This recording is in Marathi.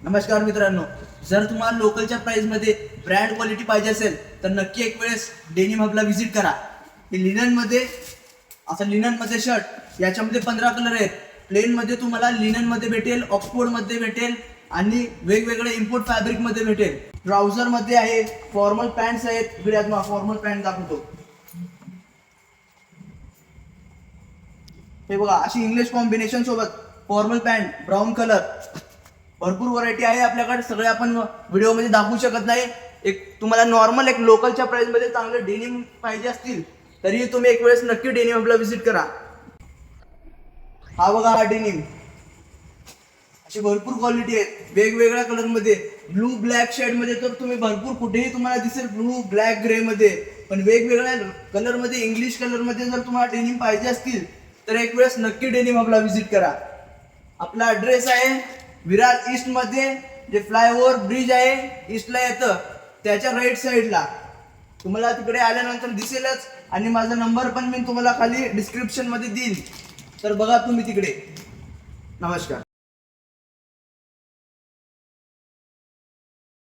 नमस्कार मित्रांनो, जर तुम्हाला लोकलच्या प्राइसमध्ये ब्रँड क्वालिटी पाहिजे असेल तर नक्की एक वेळेस डेनिम हबला व्हिजिट करा. हे लिननमध्ये असं लिननमध्ये शर्ट याच्यामध्ये 15 कलर आहेत. प्लेनमध्ये तुम्हाला लिननमध्ये भेटेल, ऑक्सफोर्डमध्ये भेटेल आणि वेगवेगळे इम्पोर्ट फॅब्रिकमध्ये भेटेल. ट्राउझरमध्ये आहे, फॉर्मल पॅन्ट्स आहेत. इकडे फॉर्मल पॅन्ट दाखवतो. हे बघा, अशी इंग्लिश कॉम्बिनेशन सोबत फॉर्मल पॅन्ट ब्राऊन कलर. भरपूर व्हरायटी आहे आपल्याकडे, सगळे आपण व्हिडिओमध्ये दाखवू शकत नाही. एक तुम्हाला नॉर्मल एक लोकलच्या प्राइसमध्ये चांगले डेनिम पाहिजे असतील तरी तुम्ही एक वेळेस नक्की डेनिम हबला व्हिजिट करा. हा बघा, हा डेनिम अशी भरपूर क्वालिटी आहे वेगवेगळ्या कलरमध्ये. ब्लू ब्लॅक शेडमध्ये तर तुम्ही भरपूर कुठेही तुम्हाला दिसेल ब्लू ब्लॅक ग्रे मध्ये, पण वेगवेगळ्या कलरमध्ये इंग्लिश कलरमध्ये जर तुम्हाला डेनिम पाहिजे असतील तर एक वेळेस नक्की डेनिम हबला व्हिजिट करा. आपला ॲड्रेस आहे विरार ईस्ट मध्ये, जे फ्लायओव्हर ब्रिज आहे ईस्टला येतं त्याच्या राईट साईडला. तुम्हाला तिकडे आल्यानंतर दिसेलच आणि माझा नंबर पण मी तुम्हाला खाली डिस्क्रिप्शन मध्ये देईन, तर बघा तुम्ही तिकडे. नमस्कार.